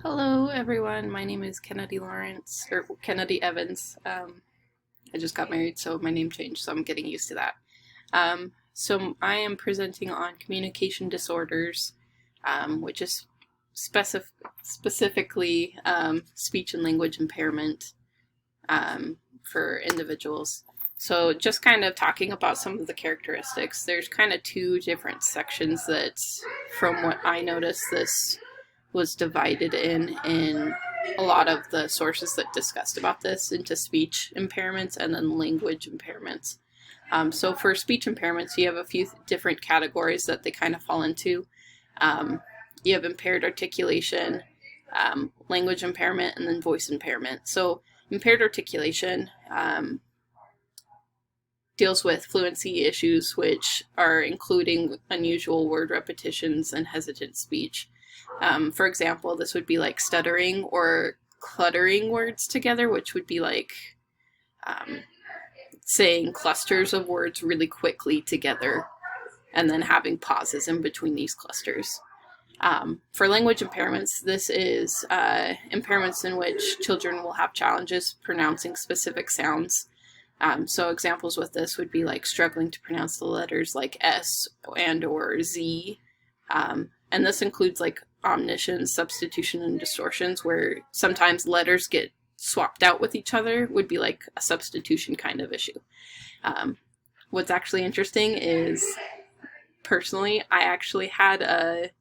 Hello, everyone. My name is Kennedy Lawrence, or Kennedy Evans. I just got married, so my name changed, so I'm getting used to that. So I am presenting on communication disorders, which is specifically speech and language impairment for individuals. So just kind of talking about some of the characteristics. There's kind of two different sections that, from what I noticed, this was divided in a lot of the sources that discussed about this into speech impairments and then language impairments. So for speech impairments, you have a few different categories that they kind of fall into. You have impaired articulation, language impairment, and then voice impairment. So impaired articulation deals with fluency issues, which are including unusual word repetitions and hesitant speech. For example, this would be like stuttering or cluttering words together, which would be like saying clusters of words really quickly together and then having pauses in between these clusters. For language impairments, this is impairments in which children will have challenges pronouncing specific sounds. So examples with this would be like struggling to pronounce the letters like S and or Z. And this includes like omniscience, substitution, and distortions, where sometimes letters get swapped out with each other, would be like a substitution kind of issue. What's actually interesting is, personally, I actually had a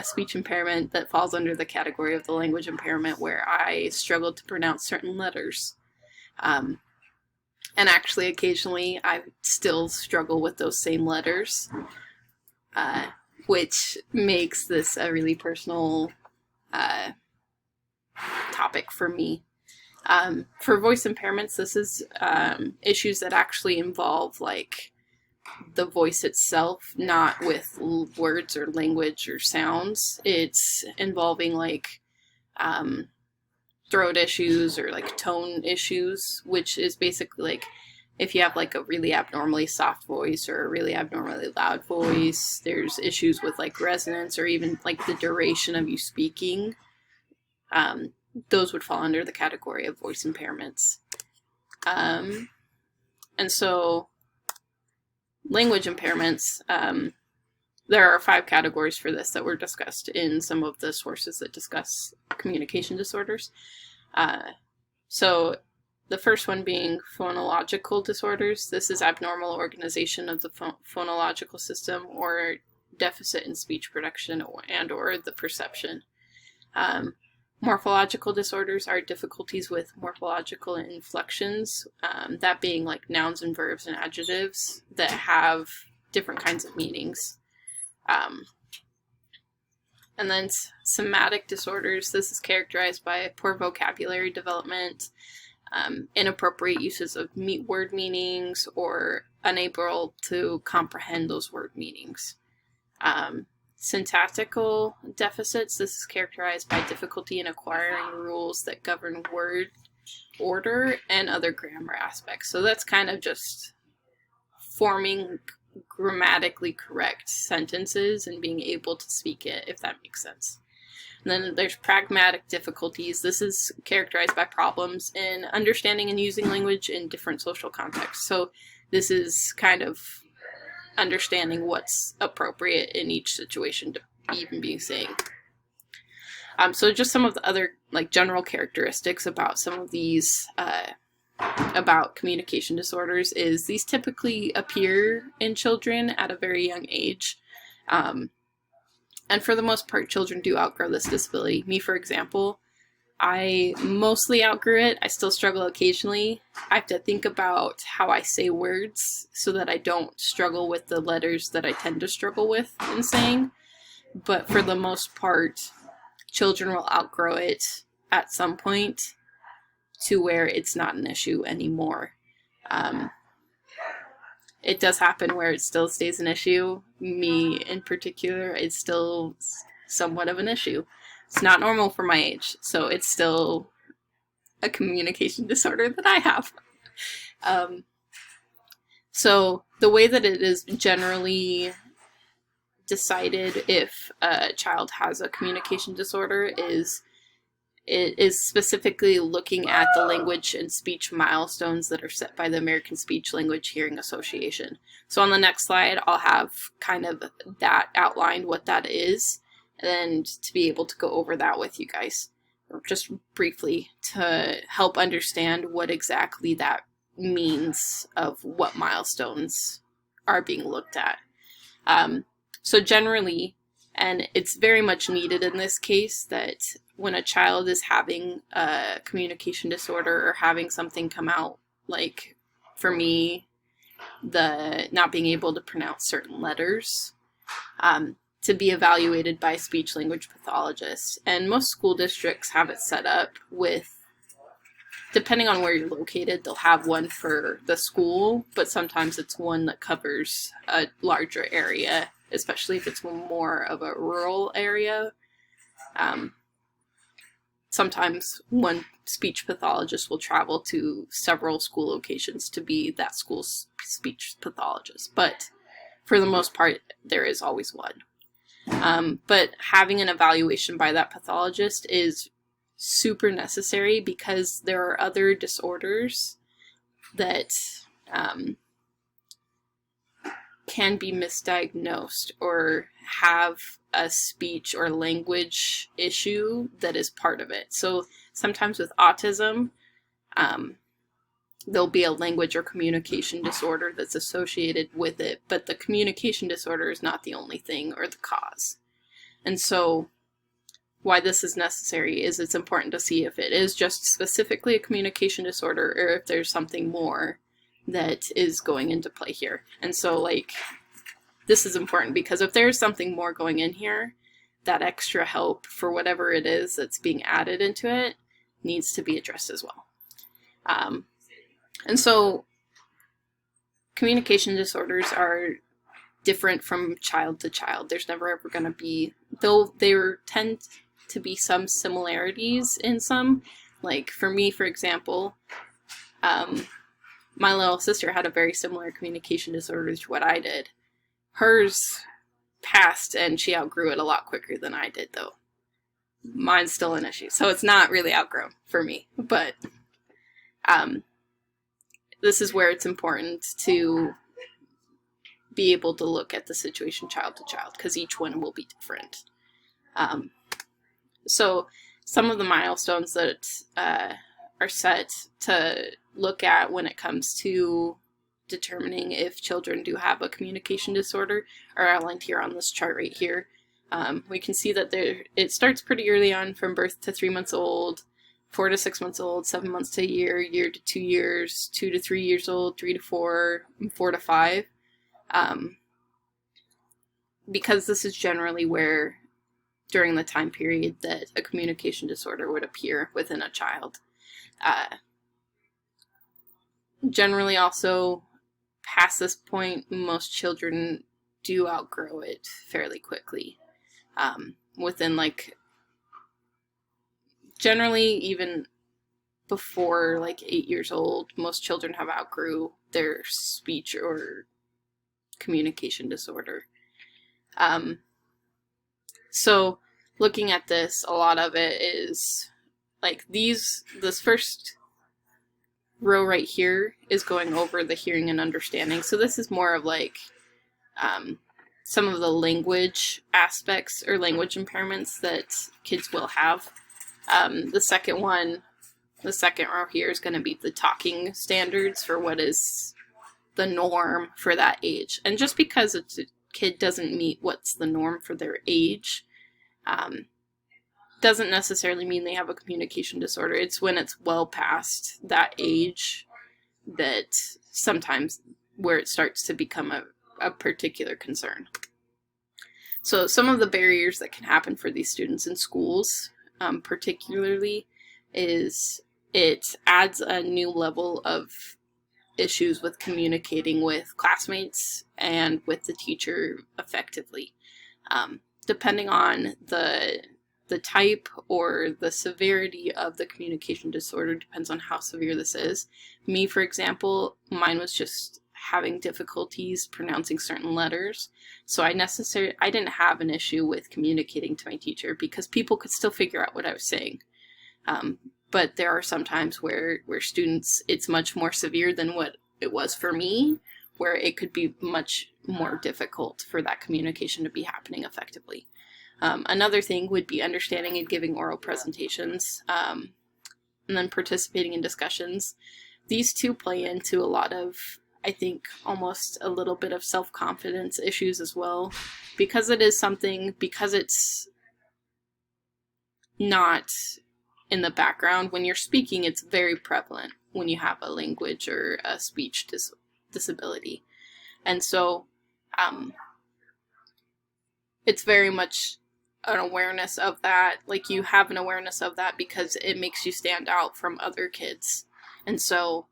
speech impairment that falls under the category of the language impairment where I struggled to pronounce certain letters. And actually, occasionally, I still struggle with those same letters, which makes this a really personal topic for me. For voice impairments, this is issues that actually involve like the voice itself, not with words or language or sounds. It's involving like throat issues or like tone issues, which is basically like if you have like a really abnormally soft voice or a really abnormally loud voice. There's issues with like resonance or even like the duration of you speaking. Those would fall under the category of voice impairments. And so language impairments, there are 5 categories for this that were discussed in some of the sources that discuss communication disorders. So the first one being phonological disorders. This is abnormal organization of the phonological system or deficit in speech production and or the perception. Morphological disorders are difficulties with morphological inflections, that being like nouns and verbs and adjectives that have different kinds of meanings. And then somatic disorders. This is characterized by poor vocabulary development, inappropriate uses of word meanings, or unable to comprehend those word meanings. Syntactical deficits. This is characterized by difficulty in acquiring rules that govern word order and other grammar aspects. So that's kind of just forming grammatically correct sentences and being able to speak it, if that makes sense. And then there's pragmatic difficulties. This is characterized by problems in understanding and using language in different social contexts. So this is kind of understanding what's appropriate in each situation to even be saying. So just some of the other like general characteristics about some of these about communication disorders is these typically appear in children at a very young age. And for the most part, children do outgrow this disability. Me, for example, I mostly outgrew it. I still struggle occasionally. I have to think about how I say words so that I don't struggle with the letters that I tend to struggle with in saying. But for the most part, children will outgrow it at some point to where it's not an issue anymore. It does happen where it still stays an issue. Me in particular, it's still somewhat of an issue. It's not normal for my age, so it's still a communication disorder that I have. So the way that it is generally decided if a child has a communication disorder is It is specifically looking at the language and speech milestones that are set by the American Speech Language Hearing Association. So on the next slide, I'll have kind of that outlined, what that is, and to be able to go over that with you guys, just briefly, to help understand what exactly that means of what milestones are being looked at. So generally, and it's very much needed in this case, that when a child is having a communication disorder or having something come out, like for me, the not being able to pronounce certain letters, to be evaluated by speech language pathologists. And most school districts have it set up with, depending on where you're located, they'll have one for the school, but sometimes it's one that covers a larger area, especially if it's more of a rural area. Sometimes one speech pathologist will travel to several school locations to be that school's speech pathologist, but for the most part, there is always one. But having an evaluation by that pathologist is super necessary, because there are other disorders that can be misdiagnosed or have a speech or language issue that is part of it. So sometimes with autism, there'll be a language or communication disorder that's associated with it, but the communication disorder is not the only thing or the cause. And so why this is necessary is it's important to see if it is just specifically a communication disorder or if there's something more that is going into play here. And so, like, this is important because if there's something more going in here, that extra help for whatever it is that's being added into it needs to be addressed as well. And so communication disorders are different from child to child. There's never ever going to be, though there tend to be some similarities in some. Like for me, for example, my little sister had a very similar communication disorder to what I did. Hers passed and she outgrew it a lot quicker than I did, though. Mine's still an issue, so it's not really outgrown for me. But this is where it's important to be able to look at the situation child to child, because each one will be different. So some of the milestones that are set to look at when it comes to determining if children do have a communication disorder are outlined here on this chart right here. We can see that it starts pretty early on, from birth to 3 months old, 4 to 6 months old, 7 months to a year, year to 2 years, 2 to 3 years old, 3 to 4, and 4 to 5. Because this is generally where, during the time period that a communication disorder would appear within a child. Generally also, past this point, most children do outgrow it fairly quickly. Within, like, generally even before like 8 years old, most children have outgrew their speech or communication disorder. So looking at this, a lot of it is like this first row right here is going over the hearing and understanding. So this is more of like some of the language aspects or language impairments that kids will have. The second row here is going to be the talking standards for what is the norm for that age. And just because a kid doesn't meet what's the norm for their age, doesn't necessarily mean they have a communication disorder. It's when it's well past that age that sometimes where it starts to become a particular concern. So some of the barriers that can happen for these students in schools, particularly, is it adds a new level of issues with communicating with classmates and with the teacher effectively. Depending on the type or the severity of the communication disorder, depends on how severe this is. Me, for example, mine was just having difficulties pronouncing certain letters. So I didn't have an issue with communicating to my teacher because people could still figure out what I was saying. But there are some times where students, it's much more severe than what it was for me, where it could be much more difficult for that communication to be happening effectively. Another thing would be understanding and giving oral presentations, and then participating in discussions. These two play into a lot of, I think, almost a little bit of self-confidence issues as well, because it is something, because it's not in the background. When you're speaking, it's very prevalent when you have a language or a speech disability. And so it's very much an awareness of that. Like, you have an awareness of that because it makes you stand out from other kids. And so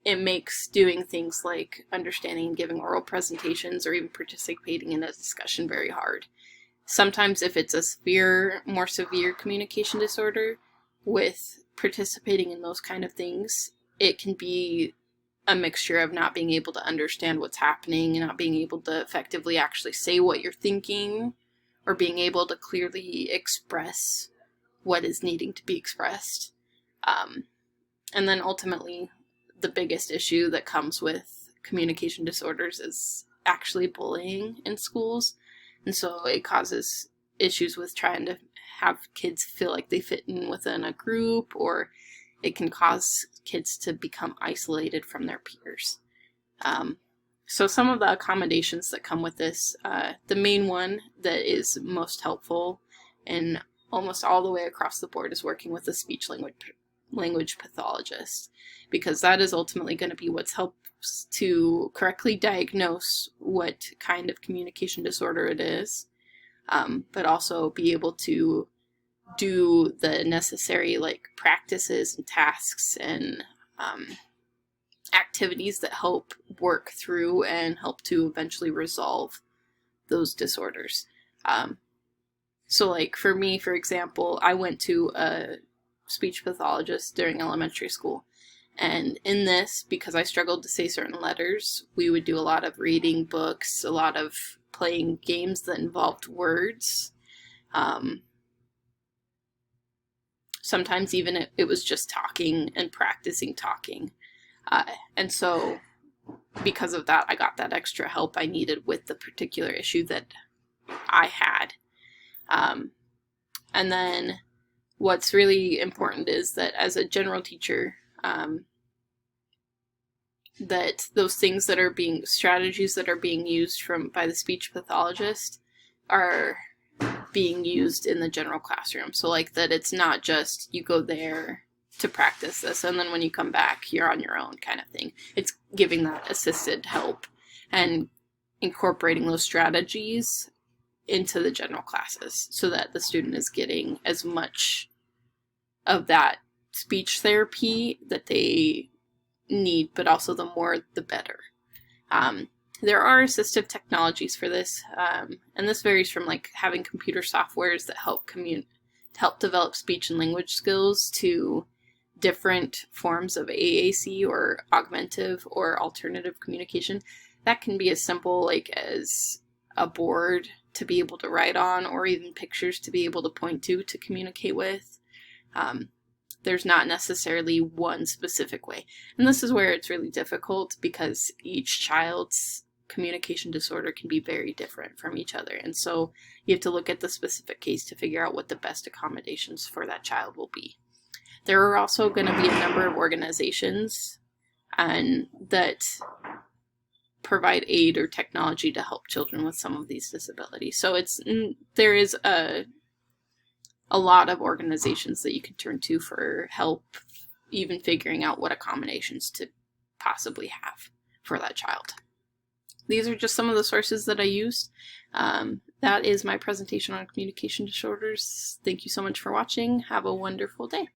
it makes doing things like understanding and giving oral presentations or even participating in a discussion very hard. Sometimes if it's a more severe communication disorder, with participating in those kind of things, it can be a mixture of not being able to understand what's happening and not being able to effectively actually say what you're thinking, or being able to clearly express what is needing to be expressed. And then ultimately, the biggest issue that comes with communication disorders is actually bullying in schools. And so it causes issues with trying to have kids feel like they fit in within a group, or it can cause kids to become isolated from their peers. So some of the accommodations that come with this, the main one that is most helpful and almost all the way across the board is working with a speech-language pathologist, because that is ultimately going to be what helps to correctly diagnose what kind of communication disorder it is, but also be able to do the necessary practices and tasks and activities that help work through and help to eventually resolve those disorders. So for me, for example, I went to a speech pathologist during elementary school. And in this, because I struggled to say certain letters, we would do a lot of reading books, a lot of playing games that involved words. Sometimes even it was just talking and practicing talking. And so because of that, I got that extra help I needed with the particular issue that I had. And then what's really important is that as a general teacher, that those things that are strategies that are being used by the speech pathologist are being used in the general classroom. So that it's not just you go there to practice this and then when you come back you're on your own kind of thing. It's giving that assisted help and incorporating those strategies into the general classes so that the student is getting as much of that speech therapy that they need, but also the more the better. There are assistive technologies for this, and this varies from having computer softwares that help develop speech and language skills to different forms of AAC or augmentative or alternative communication. That can be as simple as a board to be able to write on, or even pictures to be able to point to communicate with. There's not necessarily one specific way. And this is where it's really difficult because each child's communication disorder can be very different from each other. And so you have to look at the specific case to figure out what the best accommodations for that child will be. There are also going to be a number of organizations that provide aid or technology to help children with some of these disabilities. So there is a lot of organizations that you can turn to for help, even figuring out what accommodations to possibly have for that child. These are just some of the sources that I used. That is my presentation on communication disorders. Thank you so much for watching. Have a wonderful day.